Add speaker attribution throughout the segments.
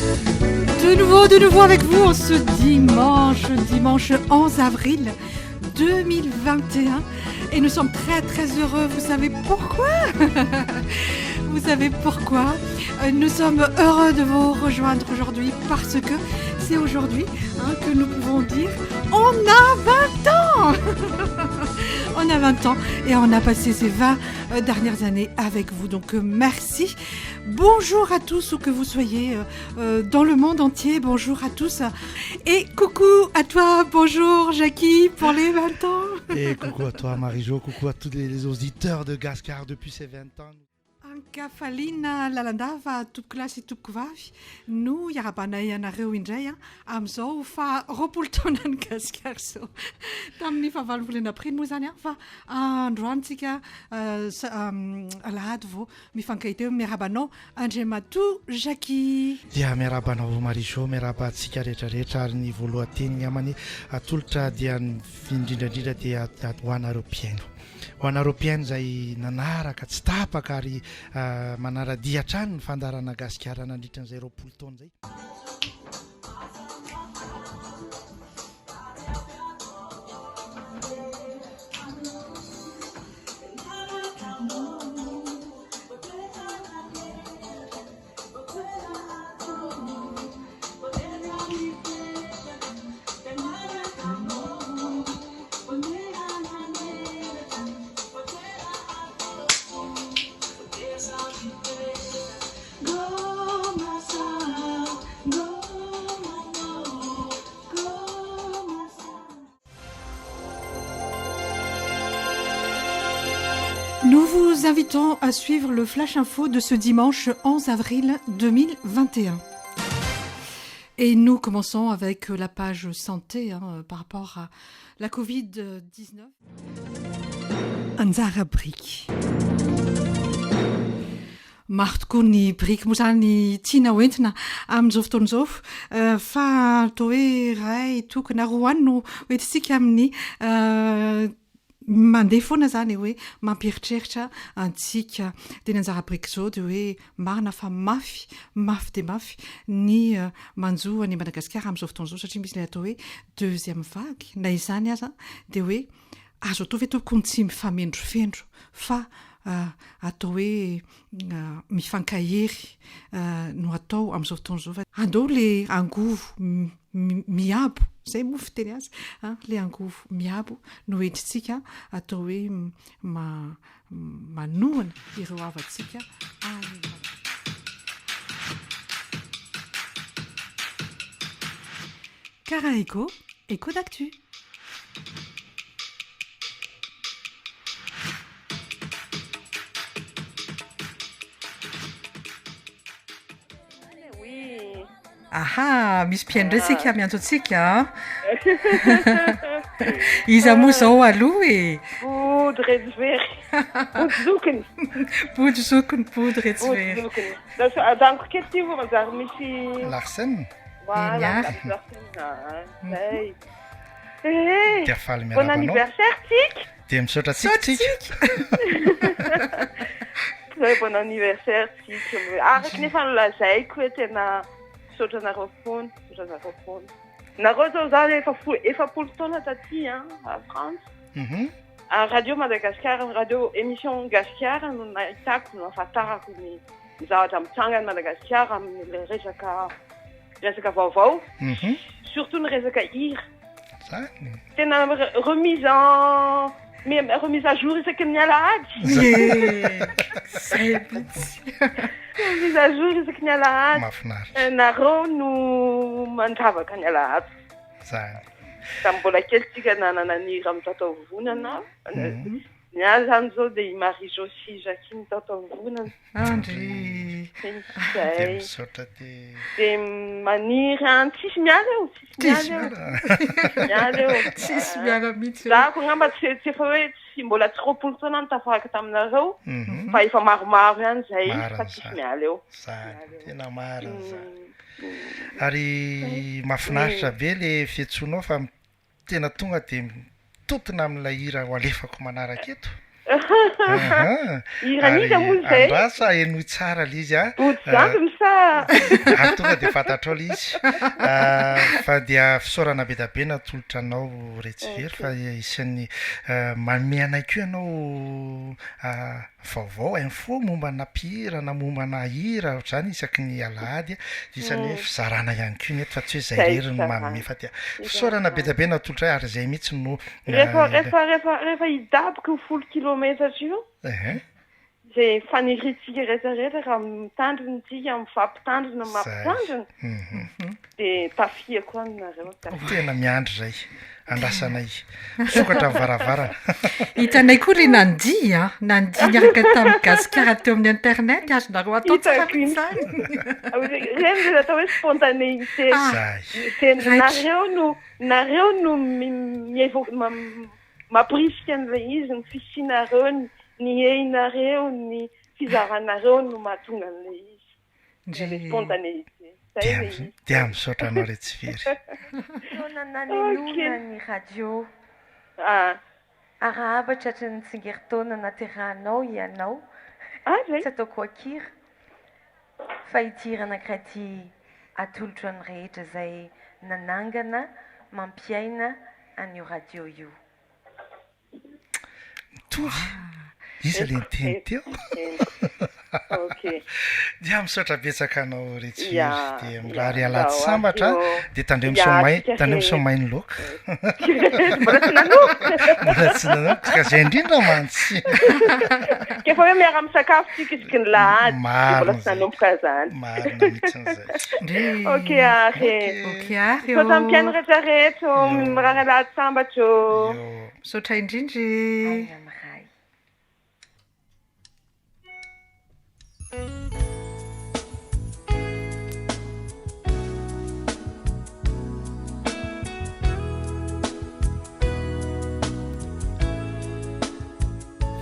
Speaker 1: De nouveau avec vous en ce dimanche 11 avril 2021. Et nous sommes très très heureux. Vous savez pourquoi? Vous savez pourquoi? Nous sommes heureux de vous rejoindre aujourd'hui parce que c'est aujourd'hui que nous pouvons dire on a 20 ans. On a 20 ans et on a passé ces 20 dernières années avec vous. Donc merci. Bonjour à tous où que vous soyez dans le monde entier. Bonjour à tous. Et coucou à toi. Bonjour Jackie pour les 20 ans.
Speaker 2: Et coucou à toi Marie-Jo. Coucou à tous les auditeurs de Gascar depuis ces 20 ans.
Speaker 1: Ankafaliana lalandava toklasy tokuvavy no iarabanay anareo indray amin'izao fa roapolo taona ny Gasikara zao tamin'ny fahavalovolana aprily moa zany fa androantsika alahady vao mifankahita teo miarabanao Andriamato Jackie.
Speaker 2: Dia miarabanao Marie-Jo, miarabantsika rehetrarehetra ary ny voalohan-teny amany atolotra dia indrindrandrindra dia ho anareo mpiaino. Ho anareo mpiaino izay nanaraka tsy tapaka ary manara-dia hatrany ny fandarana Gasikara nandritra n'izay 20 taona izay.
Speaker 1: Nous vous invitons à suivre le Flash Info de ce dimanche 11 avril 2021. Et nous commençons avec la page santé par rapport à la Covid-19. Anjara briky. Maro tokoa ny briky moa zany tiana hoentina amin'izao fotoana izao fa toa hoe ray toko na roa any no hoentintsika amin'ny mandeha foana zany hoe mampieritreritra antsika dia ny anjara briky zao dia hoe marina fa mafy dia mafy ny manjo any Madagasikara amin'izao fotoana izao satria misy ilay atao hoe deuxième vague na izany aza dia hoe azo atao ve tokony tsy mifamendrofendro fa atao hoe mifankahery no atao amin'izao fotoana izao fa andao le angovo miabo zay moa fiteny azy le angovo miabo no entintsika atao hoe manohana ireo havantsika Kara Echo d'actu. Aha, misy mpiaindratsika miantso atsika iza moa zao aloha e
Speaker 3: Poudre Etsivery.
Speaker 1: Body zokiny Poudre Etsivery.
Speaker 3: Adanko kely ty vo manjary misy
Speaker 2: Larsen.
Speaker 3: voilà.
Speaker 2: Dia faly
Speaker 3: Bon
Speaker 2: miarabanao.
Speaker 3: anniversaire tika.
Speaker 2: Dia misaotra tsika.
Speaker 3: Bon anniversaire tika. Araky nefa nolazaiko hoe tena misaotra nareo foana, nareo zao zany efapolo taona taty a France. Radio Madagascar, radio émission Gasikara no nahitako no ahafantarako ny zavatra mitsangana Madagascar amin'ny resaka vaovao. Surtout ny resaka hira. Tena remise à jour isaky ny alahady. Remise à jour isaky ny alahady.
Speaker 2: Mahafinaritra.
Speaker 3: Nareo no mandravaka ny alahady.
Speaker 2: Zany.
Speaker 3: Tamin'ny mbola kely tsika nanana ny raha mitatao vonana. Ny azy zany zao dia Marie-Jo sy Jackie mitatao vonana.
Speaker 1: Andry.
Speaker 2: Dia misaotra
Speaker 3: dia maniry tsisy miala eo.
Speaker 1: Tsisy miala mihitsy.
Speaker 3: Zako ngamba tsy efa hoe tsy mbola tsy 20 taona tafaraka taminareo fa efa maromaro ihany zay fa tsisy miala eo.
Speaker 2: Zany tena marina zany. Ary mahafinaritra be le fiantsoanao fa tena tonga dia mitotona amin'ilay hira ho alefako manaraka eto.
Speaker 3: Iranisa moa zay.
Speaker 2: Andrasa eno tsara le izy a.
Speaker 3: Bojanjony sa.
Speaker 2: Tonga dia fantatrao le izy. Fa dia fisaorana be da be natolotra anao Retsivery fa isan'ny manome anay koa ianao vaovao info momba nampihirana momba nahira ohatrany isaky ny alahady isan'ny hoe fizarana ihany koa ny eto fa tsy hoe zay rery no manome fa dia fisaorana be da be natolotra hoe ary zay mihitsy no
Speaker 3: rehefa hidaboka 10 kilometatra io zay faniritsika rehetrarehetra raha mitandronytsika mifampitandrina mampitandrina dia tafia koa aminareo
Speaker 2: tena miandry zay andrasanay sokatra amin'ny varavarana
Speaker 1: hitanay koa ry nandihy niaraka tamin'ny gasikara teo amin'ny internet azonareo atao tsaraizany
Speaker 3: reny zay atao hoe spontanéité nareo no mampirisika an'ilay izy ny fisianareo ny heinareo ny fizaranareo no mahatonga an'ilay izy spontanéité
Speaker 2: dia misaotra anao Retsivery
Speaker 4: nananelona ny radio arahaba tratry ny tsingeritaona naterahanao ianao tsy ataoko akira fa idirana anakiraty atolotra any rehetra zay nanangana mampiaina an'io radio io
Speaker 2: mitovy izy le nyteny teo dia misaotra betsaka anao Retsivery dia miraha ry alady sambatra dia tandremo somainy loka
Speaker 3: mbola tsy nanoka
Speaker 2: mbola tsy nanoka ka zay indrindra mantsy
Speaker 3: kefa hoe miara misakafo tsika isaky ny lahady mbola tsy nanomboka zany
Speaker 2: marina mihitsy
Speaker 3: ok are saotra mpiaino rehetrarehetra mirara alady sambatra
Speaker 1: misaotra indrindry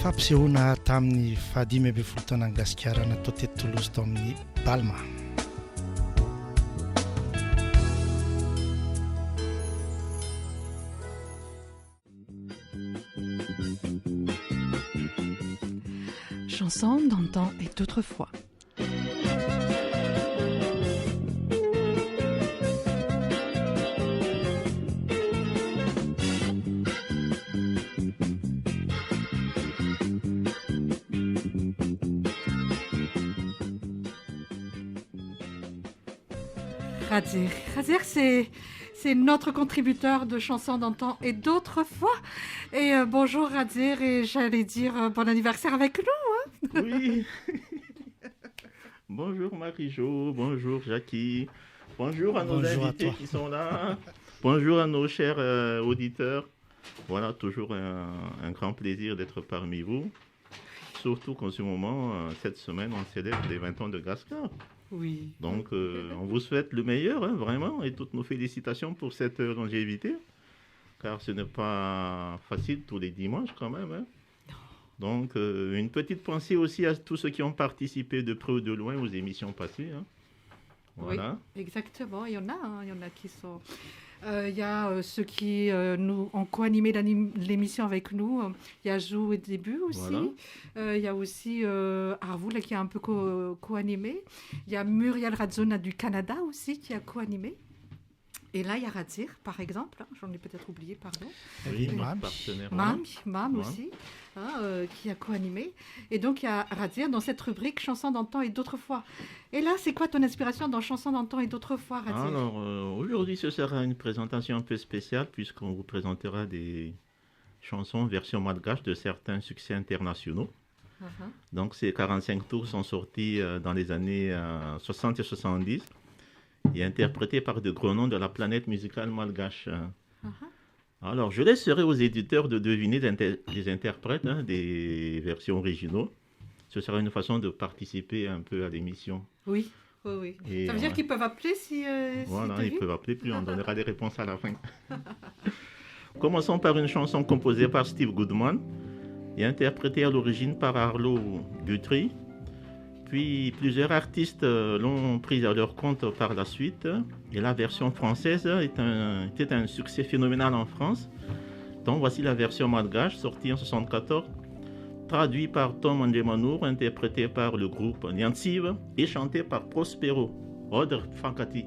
Speaker 2: fampisehoana tamin'ny 15 taona ny gasikara natao teto Toulouse tao amin'ny Balma.
Speaker 1: Chanson d'antan et d'autrefois. Razer, c'est notre contributeur de chansons d'antan et d'autrefois. Et bonjour Razer, et j'allais dire bon anniversaire avec nous.
Speaker 5: Oui. Bonjour Marie-Jo, bonjour Jackie, bonjour à nos invités qui sont là, bonjour à nos chers auditeurs. Voilà, toujours un grand plaisir d'être parmi vous. Surtout qu'en ce moment, cette semaine, on célèbre les 20 ans de Gaskar.
Speaker 1: Oui.
Speaker 5: Donc, on vous souhaite le meilleur, vraiment, et toutes nos félicitations pour cette longévité, car ce n'est pas facile tous les dimanches quand même. Donc, une petite pensée aussi à tous ceux qui ont participé de près ou de loin aux émissions passées. Voilà.
Speaker 1: Oui, exactement. Il y en a qui sont... Il y a ceux qui nous ont co-animé l'émission avec nous. Il y a Jou au début aussi. Voilà. Il y a aussi Arvoul qui a un peu co-animé. Il y a Muriel Radzona du Canada aussi qui a co-animé. Et là, il y a Radir, par exemple. J'en ai peut-être oublié, pardon.
Speaker 5: Oui, partenaire.
Speaker 1: Mam aussi, qui a co-animé. Et donc, il y a Radir dans cette rubrique Chansons d'antan et d'autrefois. Et là, c'est quoi ton inspiration dans Chansons d'antan et d'autrefois, Radir ?
Speaker 5: Alors, aujourd'hui, ce sera une présentation un peu spéciale puisqu'on vous présentera des chansons version malgache de certains succès internationaux. Donc, ces 45 tours sont sortis dans les années 60 et 70. Et interprété par de gros noms de la planète musicale malgache. Alors, je laisserai aux éditeurs de deviner les interprètes des versions originaux. Ce sera une façon de participer un peu à l'émission.
Speaker 1: Oui. Et ça veut dire qu'ils peuvent appeler si...
Speaker 5: Voilà, ils peuvent appeler, puis on donnera des réponses à la fin. Commençons par une chanson composée par Steve Goodman et interprétée à l'origine par Arlo Guthrie. Puis plusieurs artistes l'ont prise à leur compte par la suite. Et la version française était un succès phénoménal en France. Donc voici la version malgache sortie en 1974 traduit par Tom Andemanour, interprété par le groupe Nyantsive et chanté par Prospero. Odr Fankati.